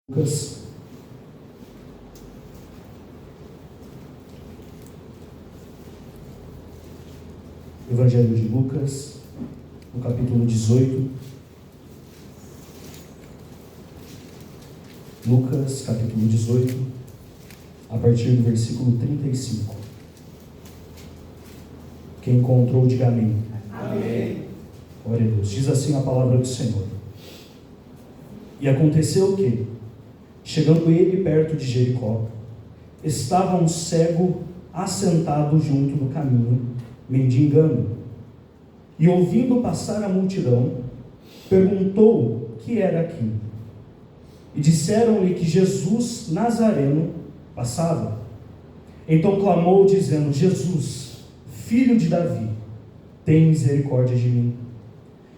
Lucas, Evangelho de Lucas, no capítulo 18. Lucas, capítulo 18, a partir do versículo 35. Quem encontrou, diga amém. Amém. Glória a Deus. Diz assim a palavra do Senhor. E aconteceu que, chegando ele perto de Jericó, estava um cego assentado junto do caminho, mendigando. E ouvindo passar a multidão, perguntou o que era aquilo. E disseram-lhe que Jesus Nazareno passava. Então clamou, dizendo: Jesus, filho de Davi, tem misericórdia de mim.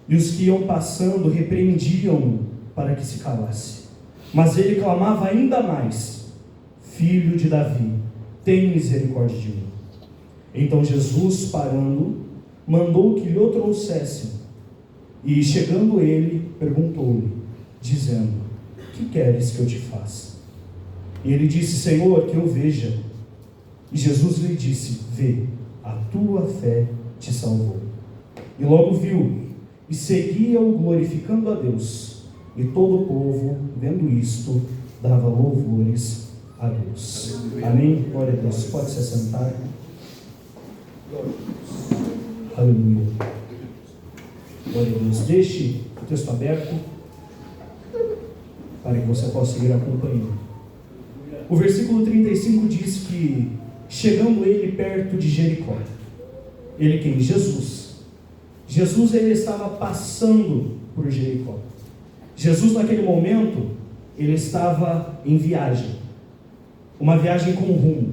E os que iam passando repreendiam-no para que se calasse. Mas ele clamava ainda mais: Filho de Davi, tem misericórdia de mim. Então Jesus, parando, mandou que lhe o trouxessem. E chegando ele, perguntou-lhe, dizendo: Que queres que eu te faça? E ele disse: Senhor, que eu veja. E Jesus lhe disse: Vê, a tua fé te salvou. E logo viu, e seguia-o glorificando a Deus. E todo o povo, vendo isto, dava louvores a Deus. Amém? Glória a Deus. Pode se assentar. Aleluia. Glória a Deus. Deixe o texto aberto para que você possa ir acompanhando. O versículo 35 diz que, chegando ele perto de Jericó, ele quem? Jesus. Jesus, ele estava passando por Jericó. Jesus, naquele momento, ele estava em viagem, uma viagem com rumo.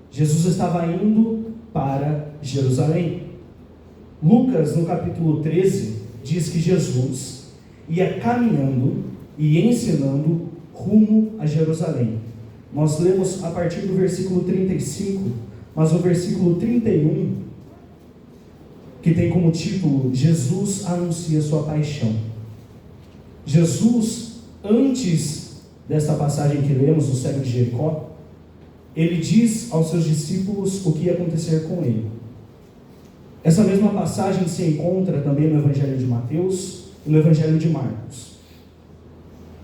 Jesus estava indo para Jerusalém. Lucas, no capítulo 13, diz que Jesus ia caminhando e ensinando rumo a Jerusalém. Nós lemos a partir do versículo 35, mas o versículo 31, que tem como título: Jesus anuncia sua paixão. Jesus, antes dessa passagem que lemos, do cego de Jericó, ele diz aos seus discípulos o que ia acontecer com ele. Essa mesma passagem se encontra também no Evangelho de Mateus e no Evangelho de Marcos.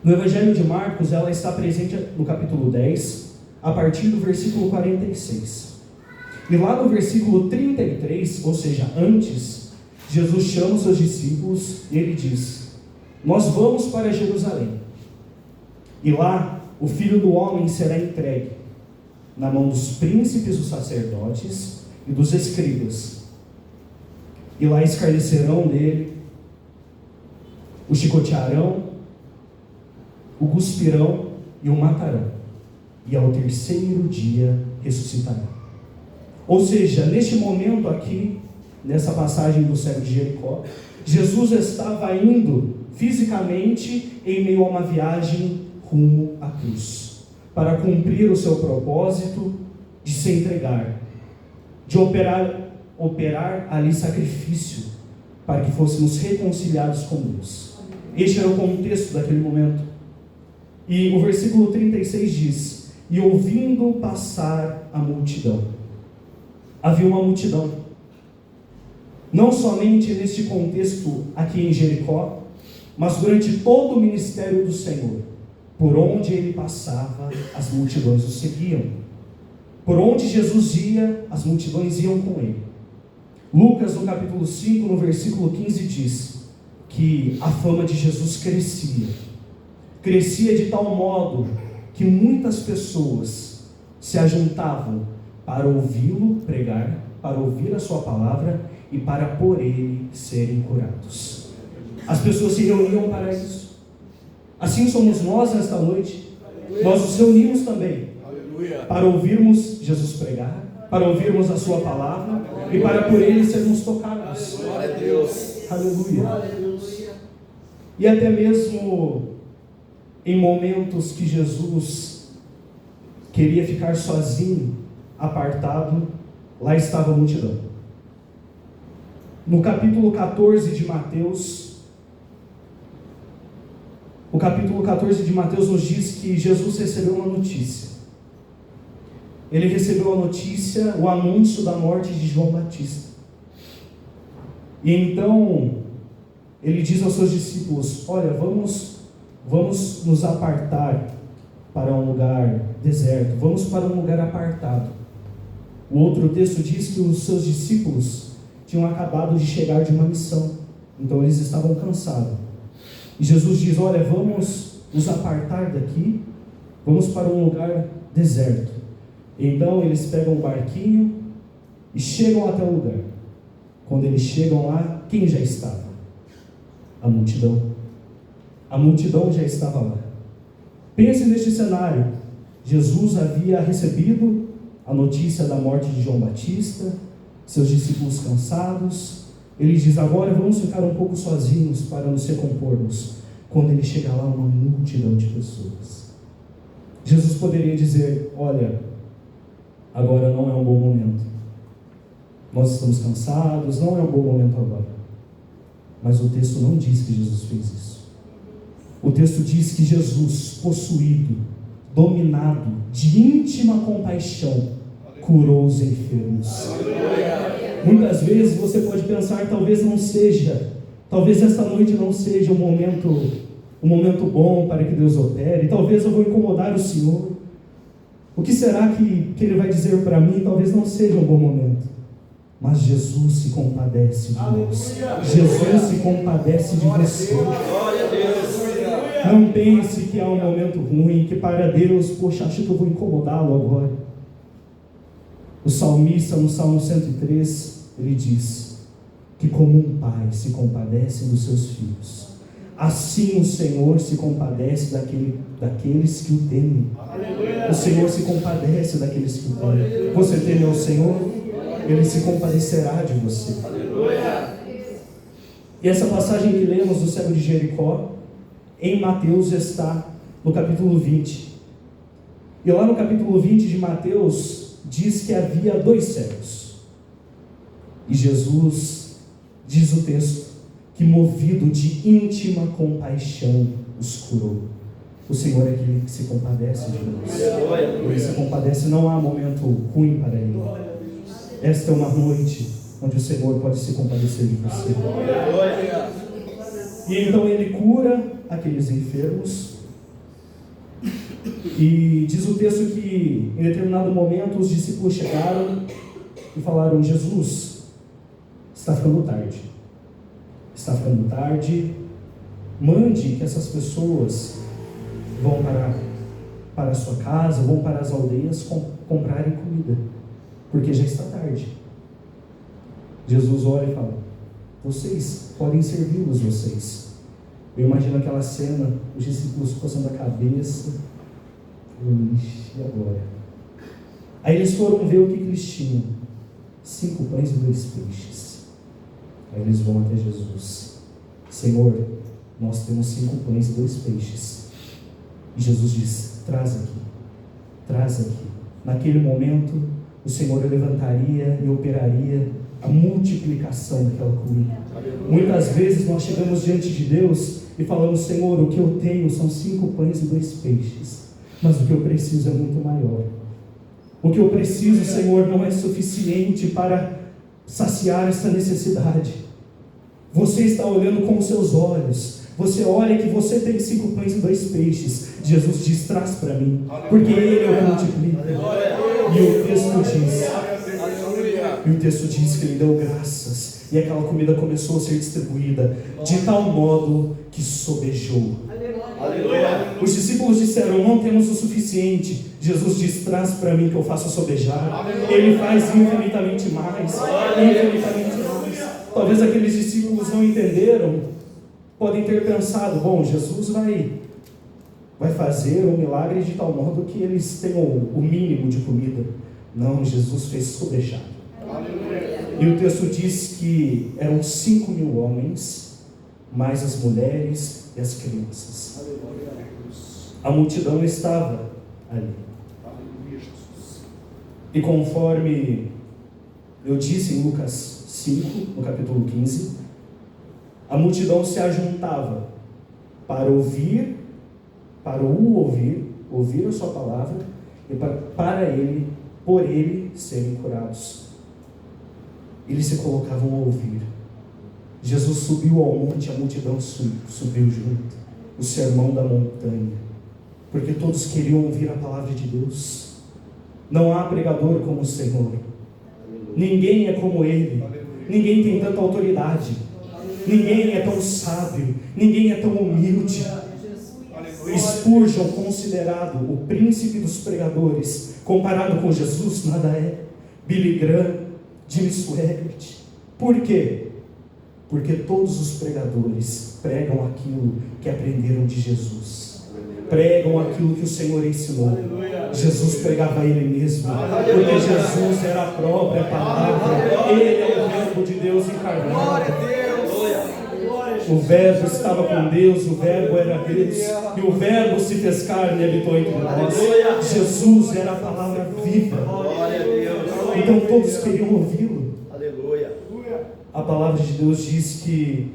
No Evangelho de Marcos, ela está presente no capítulo 10, a partir do versículo 46. E lá no versículo 33, ou seja, antes, Jesus chama os seus discípulos e ele diz: Nós vamos para Jerusalém, e lá o Filho do Homem será entregue na mão dos príncipes, dos sacerdotes e dos escribas. E lá escarnecerão dele, o chicotearão, o cuspirão e o matarão. E ao terceiro dia ressuscitará. Ou seja, neste momento aqui, nessa passagem do cego de Jericó, Jesus estava indo fisicamente em meio a uma viagem rumo à cruz, para cumprir o seu propósito de se entregar, de operar ali sacrifício, para que fôssemos reconciliados com Deus. Este era o contexto daquele momento. E o versículo 36 diz: E ouvindo passar a multidão. Havia uma multidão, não somente neste contexto aqui em Jericó, mas durante todo o ministério do Senhor. Por onde ele passava, as multidões o seguiam. Por onde Jesus ia, as multidões iam com ele. Lucas, no capítulo 5, no versículo 15, diz que a fama de Jesus crescia. Crescia de tal modo que muitas pessoas se ajuntavam para ouvi-lo pregar, para ouvir a sua palavra e para por ele serem curados. As pessoas se reuniam para isso. Assim somos nós nesta noite. Nós nos reunimos também para ouvirmos Jesus pregar, para ouvirmos a sua palavra e para por ele sermos tocados. Glória a Deus. Aleluia. E até mesmo em momentos que Jesus queria ficar sozinho, apartado, lá estava a multidão. No capítulo 14 de Mateus, O capítulo 14 de Mateus nos diz que Jesus recebeu uma notícia. Ele recebeu a notícia, o anúncio da morte de João Batista. E então, ele diz aos seus discípulos: olha, vamos nos apartar para um lugar deserto, vamos para um lugar apartado. O outro texto diz que os seus discípulos tinham acabado de chegar de uma missão, então eles estavam cansados. E Jesus diz: olha, vamos nos apartar daqui, vamos para um lugar deserto. Então eles pegam um barquinho e chegam até o lugar. Quando eles chegam lá, quem já estava? A multidão. A multidão já estava lá. Pense neste cenário. Jesus havia recebido a notícia da morte de João Batista, seus discípulos cansados. Ele diz: agora vamos ficar um pouco sozinhos para nos recompormos. Quando ele chega lá, uma multidão de pessoas. Jesus poderia dizer: olha, agora não é um bom momento. Nós estamos cansados, não é um bom momento agora. Mas o texto não diz que Jesus fez isso. O texto diz que Jesus, possuído, dominado de íntima compaixão, curou os enfermos. Muitas vezes você pode pensar, talvez esta noite não seja um momento bom para que Deus opere, talvez eu vou incomodar o Senhor. O que será que Ele vai dizer para mim? Talvez não seja um bom momento. Mas Jesus se compadece de nós. Jesus se compadece de você. Não pense que há um momento ruim, que para Deus, poxa, acho que eu vou incomodá-lo agora. O salmista, no Salmo 103, ele diz que como um pai se compadece dos seus filhos, assim o Senhor se compadece daqueles que o temem. O Senhor se compadece daqueles que o temem. Você teme ao Senhor? Ele se compadecerá de você. E essa passagem que lemos do cego de Jericó, em Mateus, está no capítulo 20. E lá no capítulo 20 de Mateus, diz que havia 2 cegos. E Jesus, diz o texto, que movido de íntima compaixão, os curou. O Senhor é aquele que se compadece de nós. Ele se compadece, não há momento ruim para Ele. Esta é uma noite onde o Senhor pode se compadecer de você. E então Ele cura aqueles enfermos. E diz o texto que em determinado momento os discípulos chegaram e falaram: Jesus, está ficando tarde. Está ficando tarde. Mande que essas pessoas vão para a sua casa, vão para as aldeias comprarem comida, porque já está tarde. Jesus olha e fala: vocês podem servi-los, vocês. Eu imagino aquela cena, os discípulos coçando a cabeça. Ixi, e agora? Aí eles foram ver o que eles tinham: 5 pães e 2 peixes. Aí eles vão até Jesus: Senhor, nós temos 5 pães e 2 peixes. E Jesus diz: traz aqui, traz aqui. Naquele momento, o Senhor levantaria e operaria a multiplicação daquela comida. Muitas vezes nós chegamos diante de Deus e falamos: Senhor, o que eu tenho são 5 pães e 2 peixes, mas o que eu preciso é muito maior. O que eu preciso, Senhor, não é suficiente para saciar essa necessidade. Você está olhando com os seus olhos. Você olha que você tem 5 pães e 2 peixes. Jesus diz: traz para mim, porque Ele é o multiplica. E o texto diz que Ele deu graças, e aquela comida começou a ser distribuída de tal modo que sobejou. Os discípulos disseram: não temos o suficiente. Jesus diz: traz para mim que eu faço sobejar. Ele faz infinitamente mais, infinitamente mais. Talvez aqueles discípulos não entenderam, podem ter pensado: bom, Jesus vai fazer um milagre de tal modo que eles tenham o mínimo de comida. Não, Jesus fez sobejar. E o texto diz que eram 5.000 homens, mais as mulheres e as crianças. A multidão estava ali. E conforme eu disse em Lucas 5, no capítulo 15, a multidão se ajuntava para ouvir para o ouvir a sua palavra e por ele serem curados. Eles se colocavam a ouvir. Jesus subiu ao monte, a multidão subiu junto, o sermão da montanha, porque todos queriam ouvir a palavra de Deus. Não há pregador como o Senhor, ninguém é como Ele, ninguém tem tanta autoridade, ninguém é tão sábio, ninguém é tão humilde. Spurgeon, considerado o príncipe dos pregadores, comparado com Jesus, nada é. Billy Graham, Jim Swaggart. Por quê? Porque todos os pregadores pregam aquilo que aprenderam de Jesus, pregam aquilo que o Senhor ensinou. Jesus pregava Ele mesmo, porque Jesus era a própria palavra, Ele é o Verbo de Deus encarnado. O Verbo estava com Deus, o Verbo era Deus, e o Verbo se fez carne e habitou entre nós. Jesus era a palavra viva. Então todos queriam ouvi-lo. A palavra de Deus diz que,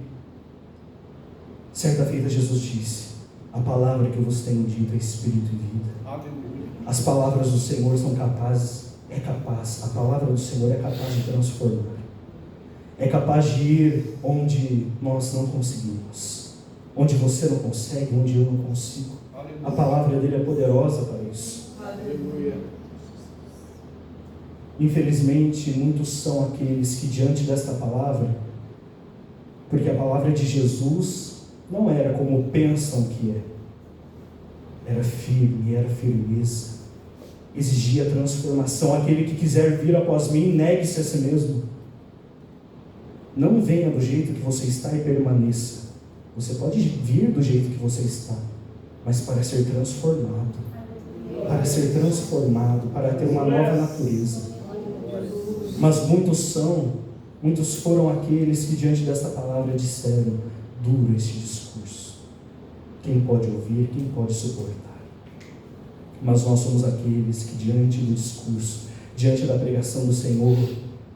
certa feita Jesus disse: a palavra que eu vos tenho dito é espírito e vida. As palavras do Senhor são capazes, a palavra do Senhor é capaz de transformar. É capaz de ir onde nós não conseguimos, onde você não consegue, onde eu não consigo. A palavra dele é poderosa para isso. Infelizmente, muitos são aqueles que diante desta palavra, porque a palavra de Jesus não era como pensam que era firme, era firmeza, exigia transformação. Aquele que quiser vir após mim, negue-se a si mesmo. Não venha do jeito que você está e permaneça. Você pode vir do jeito que você está, mas para ser transformado, para ter uma nova natureza. Mas muitos foram aqueles que diante desta palavra disseram: duro este discurso, quem pode ouvir, quem pode suportar? Mas nós somos aqueles que diante do discurso, diante da pregação do Senhor,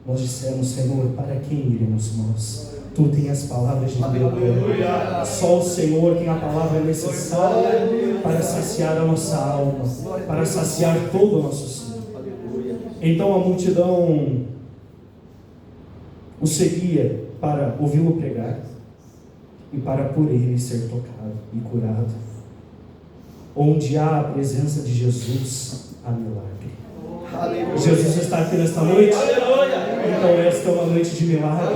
nós dissemos: Senhor, para quem iremos nós? Tu tens as palavras de Deus. Só o Senhor tem a palavra necessária para saciar a nossa alma, para saciar todo o nosso ser. Então a multidão o seguia para ouvi-lo pregar e para por ele ser tocado e curado. Onde há a presença de Jesus, há milagre. Jesus está aqui nesta noite. Então esta é uma noite de milagre.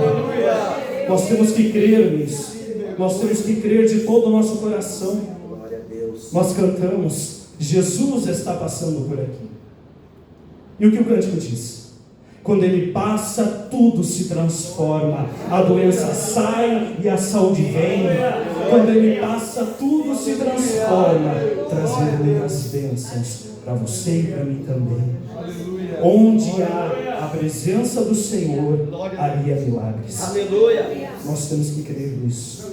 Nós temos que crer nisso. Nós temos que crer de todo o nosso coração. Nós cantamos: Jesus está passando por aqui. E o que o cântico diz? Quando ele passa, tudo se transforma. A doença sai e a saúde vem. Quando ele passa, tudo se transforma, trazendo as bênçãos para você e para mim também. Onde há a presença do Senhor, ali há milagres. Nós temos que crer nisso.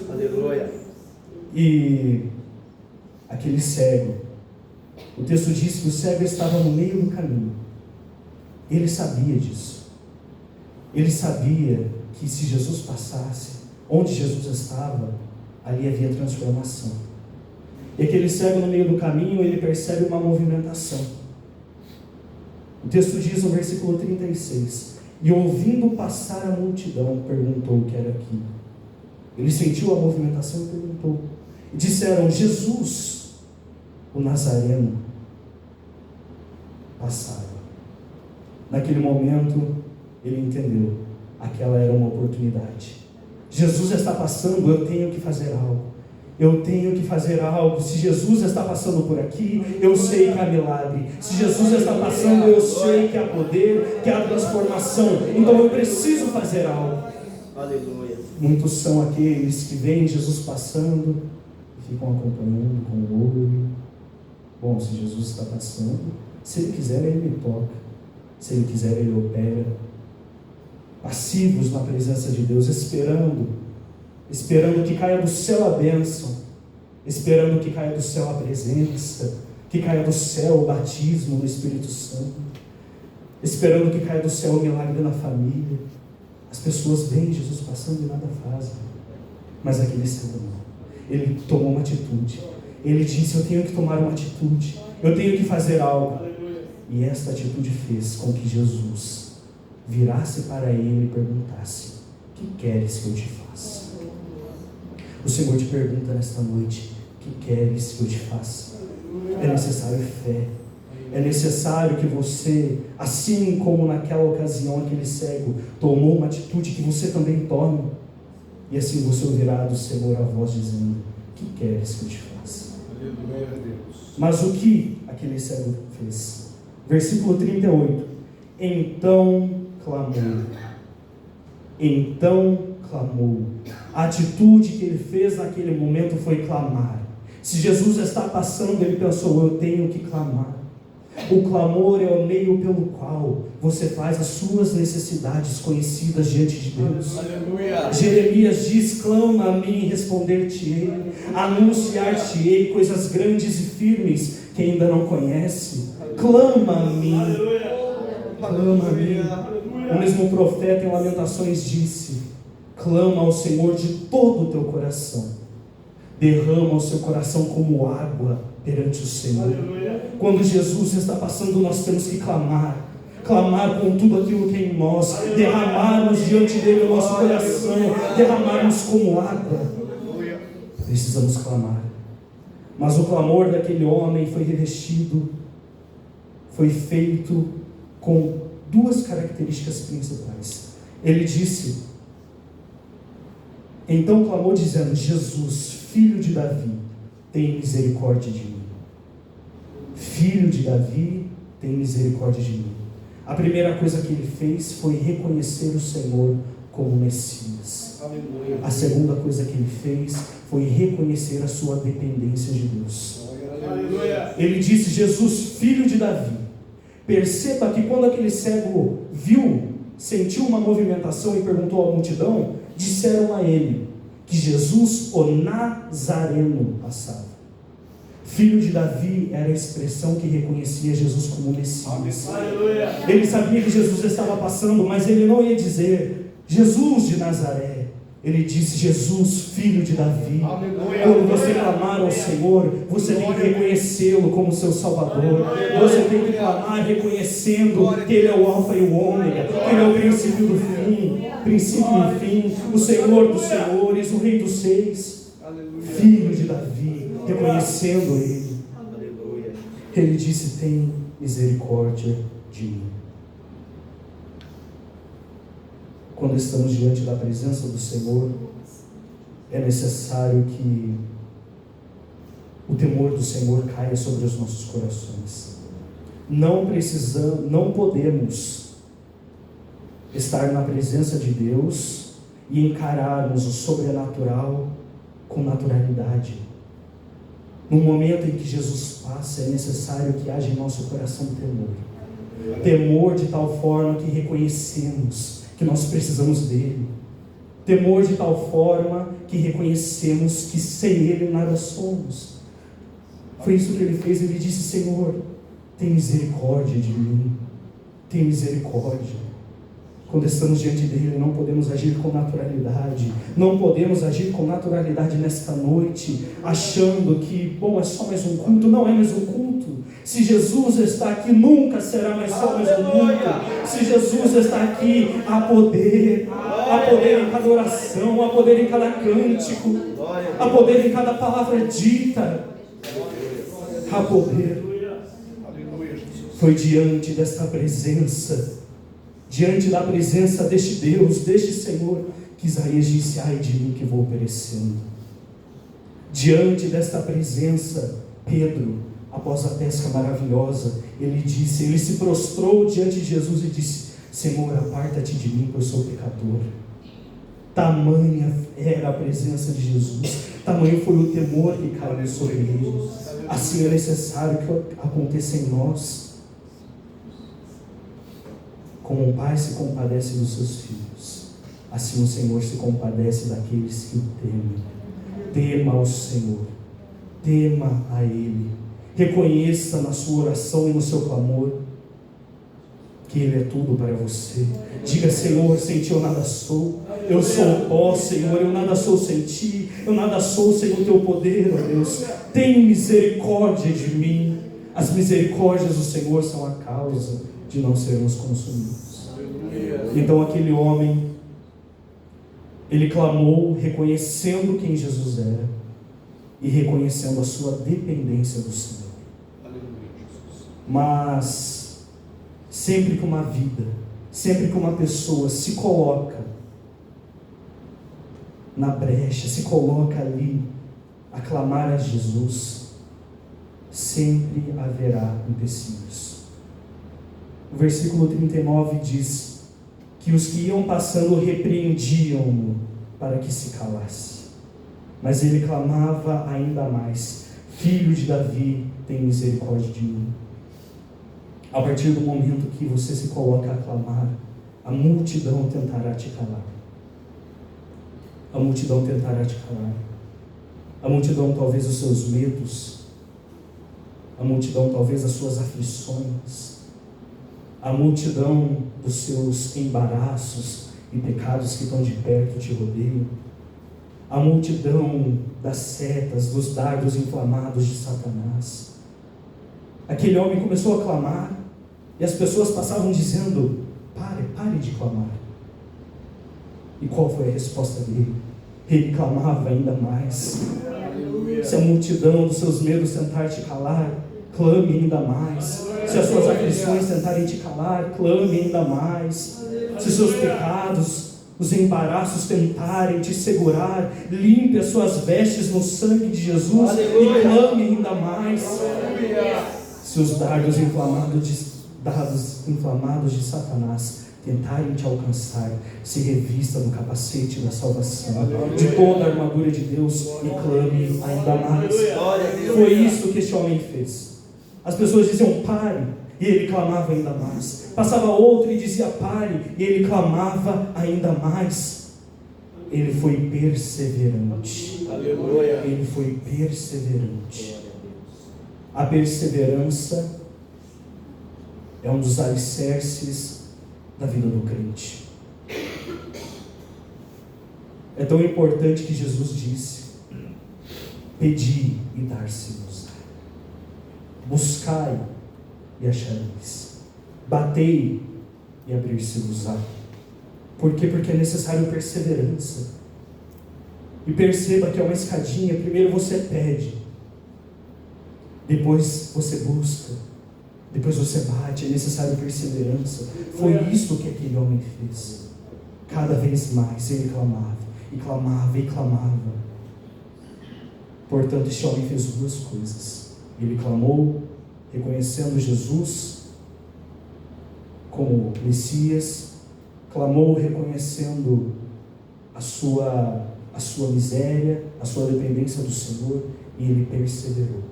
E aquele cego, o texto diz que o cego estava no meio do caminho. Ele sabia disso. Ele sabia que se Jesus passasse, onde Jesus estava, ali havia transformação. E aquele cego no meio do caminho, ele percebe uma movimentação. O texto diz no versículo 36: e ouvindo passar a multidão, perguntou o que era aquilo. Ele sentiu a movimentação e perguntou. E disseram: Jesus, o Nazareno, passava. Naquele momento, ele entendeu, aquela era uma oportunidade. Jesus está passando, eu tenho que fazer algo. Eu tenho que fazer algo. Se Jesus está passando por aqui, eu sei que há milagre. Se Jesus está passando, eu sei que há poder, que há transformação. Então eu preciso fazer algo. Aleluia. Muitos são aqueles que veem Jesus passando e ficam acompanhando com o olho. Bom, se Jesus está passando, se Ele quiser, Ele me toca. Se Ele quiser, Ele opera. Passivos na presença de Deus, esperando que caia do céu a bênção, esperando que caia do céu a presença, que caia do céu o batismo no Espírito Santo, esperando que caia do céu o milagre na família. As pessoas veem Jesus passando e nada fazem, mas aquele cego não. Ele tomou uma atitude. Ele disse: eu tenho que tomar uma atitude, eu tenho que fazer algo. E esta atitude fez com que Jesus virasse para ele e perguntasse: o que queres que eu te faça? O Senhor te pergunta nesta noite: o que queres que eu te faça? É necessário fé. É necessário que você, assim como naquela ocasião aquele cego tomou uma atitude, que você também tome. E assim você ouvirá do Senhor a voz dizendo: o que queres que eu te faça? Mas o que aquele cego fez? Versículo 38. Então clamou. Então clamou. A atitude que ele fez naquele momento foi clamar. Se Jesus está passando, ele pensou: eu tenho que clamar. O clamor é o meio pelo qual você faz as suas necessidades conhecidas diante de Deus. Aleluia. Jeremias diz: clama a mim e responder-te-ei, anunciar-te-ei coisas grandes e firmes que ainda não conhece. Clama a mim. Clama a mim. O mesmo profeta em Lamentações disse: clama ao Senhor de todo o teu coração, derrama o seu coração como água perante o Senhor. Aleluia. Quando Jesus está passando, nós temos que clamar com tudo aquilo que é em nós, derramarmos diante dele o nosso coração, derramarmos como água. Precisamos clamar. Mas o clamor daquele homem foi revestido, foi feito com duas características principais. Ele disse: então clamou dizendo: Jesus, filho de Davi, tem misericórdia de mim. Filho de Davi, tem misericórdia de mim. A primeira coisa que ele fez foi reconhecer o Senhor como Messias. Aleluia. A segunda coisa que ele fez foi reconhecer a sua dependência de Deus. Aleluia. Ele disse: Jesus, filho de Davi. Perceba que quando aquele cego sentiu uma movimentação e perguntou à multidão, disseram a ele que Jesus, o Nazareno, passava. Filho de Davi era a expressão que reconhecia Jesus como Messias. Aleluia. Ele sabia que Jesus estava passando, mas ele não ia dizer Jesus de Nazaré. Ele disse: Jesus, filho de Davi. Aleluia. Quando você clamar ao Senhor, você tem que reconhecê-lo como seu Salvador. Você tem que clamar reconhecendo que Ele é o Alfa e o Ômega, que Ele é o princípio do fim, princípio e fim, o Senhor dos senhores, o Rei dos reis. Filho de Davi, reconhecendo Ele. Ele disse: tem misericórdia de mim. Quando estamos diante da presença do Senhor, é necessário que o temor do Senhor caia sobre os nossos corações. Não podemos estar na presença de Deus e encararmos o sobrenatural com naturalidade. No momento em que Jesus passa, é necessário que haja em nosso coração temor. Temor de tal forma que reconhecemos que nós precisamos dele. Temor de tal forma que reconhecemos que sem ele nada somos. Foi isso que ele fez. Ele disse: Senhor, tem misericórdia de mim. Tem misericórdia. Quando estamos diante dele, não podemos agir com naturalidade. Não podemos agir com naturalidade nesta noite, achando que, é só mais um culto. Não é mais um culto. Se Jesus está aqui, nunca será mais só mais um culto. Se Jesus está aqui, há poder em cada oração, há poder em cada cântico, há poder em cada palavra dita, há poder. Foi diante desta presença, diante da presença deste Deus, deste Senhor, que Isaías disse: ai de mim que vou perecendo. Diante desta presença, Pedro, após a pesca maravilhosa, ele se prostrou diante de Jesus e disse: Senhor, aparta-te de mim, pois sou pecador. Tamanha era a presença de Jesus, tamanho foi o temor que caiu sobre ele. Assim é necessário que aconteça em nós. Como um pai se compadece dos seus filhos, assim o Senhor se compadece daqueles que o temem. Tema ao Senhor, tema a Ele, reconheça na sua oração e no seu clamor. que Ele é tudo para você. Diga: Senhor, sem Ti eu nada sou. Eu sou pó, Senhor, eu nada sou sem Ti. Eu nada sou sem o Teu poder, ó Deus. Tenha misericórdia de mim. As misericórdias do Senhor são a causa de não sermos consumidos. Então aquele homem, ele clamou reconhecendo quem Jesus era e reconhecendo a sua dependência do Senhor. Mas sempre que uma vida, sempre que uma pessoa se coloca na brecha, se coloca ali a clamar a Jesus, sempre haverá empecilhos. O versículo 39 diz que os que iam passando repreendiam-no para que se calasse. Mas ele clamava ainda mais: Filho de Davi, tem misericórdia de mim. A partir do momento que você se coloca a clamar, a multidão tentará te calar. A multidão tentará te calar. A multidão, talvez os seus medos. A multidão, talvez as suas aflições. A multidão dos seus embaraços e pecados que estão de perto te rodeiam. A multidão das setas, dos dardos inflamados de Satanás. Aquele homem começou a clamar e as pessoas passavam dizendo: pare de clamar. E qual foi a resposta dele? Ele clamava ainda mais. Se a multidão dos seus medos tentar te calar, clame ainda mais. Se as suas aflições tentarem te calar, clame ainda mais. Se os seus pecados, os embaraços tentarem te segurar, limpe as suas vestes no sangue de Jesus e clame ainda mais. Se os dardos inflamados de Satanás tentarem te alcançar, se revista no capacete da salvação, de toda a armadura de Deus, e clame ainda mais. Foi isso que este homem fez. As pessoas diziam: pare, e ele clamava ainda mais. Passava outro e dizia: pare, e ele clamava ainda mais. Ele foi perseverante. Ele foi perseverante. A perseverança é um dos alicerces da vida do crente. É tão importante que Jesus disse: pedi e dar-se-vos-á, buscai e achareis, batei e abrir-se-vos-á. Por quê? Porque é necessário perseverança. E perceba que é uma escadinha. Primeiro você pede, depois você busca, depois você bate. É necessário perseverança. Foi isso que aquele homem fez. Cada vez mais ele clamava, e clamava, e clamava. Portanto, este homem fez duas coisas. Ele clamou, reconhecendo Jesus como Messias. Clamou, reconhecendo a sua miséria, a sua dependência do Senhor. E ele perseverou.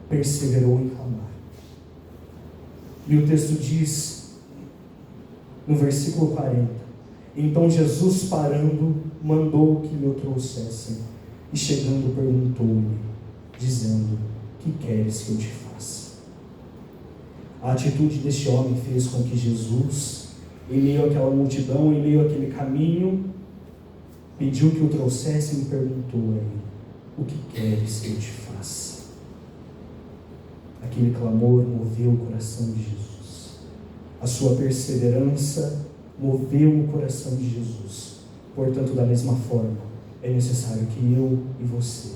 Perseverou em clamar. E o texto diz, no versículo 40, então Jesus, parando, mandou que lhe trouxessem, e chegando perguntou-lhe, dizendo: que queres que eu te faça? A atitude deste homem fez com que Jesus, em meio àquela multidão, em meio àquele caminho, pediu que o trouxessem e perguntou a ele: o que queres que eu te faça? Aquele clamor moveu o coração de Jesus. A sua perseverança moveu o coração de Jesus. Portanto, da mesma forma, é necessário que eu e você,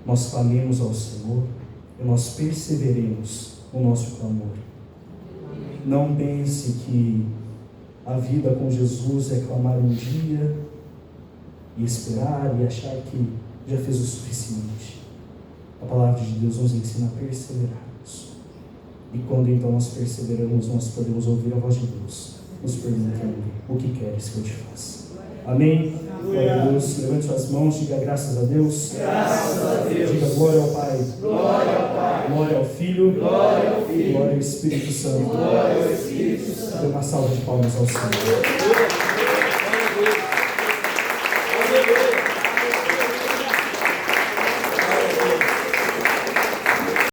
nós clamemos ao Senhor e nós perseveremos no nosso clamor. Não pense que a vida com Jesus é clamar um dia e esperar e achar que já fez o suficiente. A palavra de Deus nos ensina a perseverarmos. E quando então nós perseveramos, nós podemos ouvir a voz de Deus nos perguntando: o que queres que eu te faça? Amém? Glória a Deus. Levante suas mãos, diga graças a Deus. Graças a Deus. Diga glória ao Pai. Glória ao Pai. Glória ao Filho. Glória ao Filho. Glória ao Espírito Santo. Glória ao Espírito Santo. Dê uma salva de palmas ao Senhor.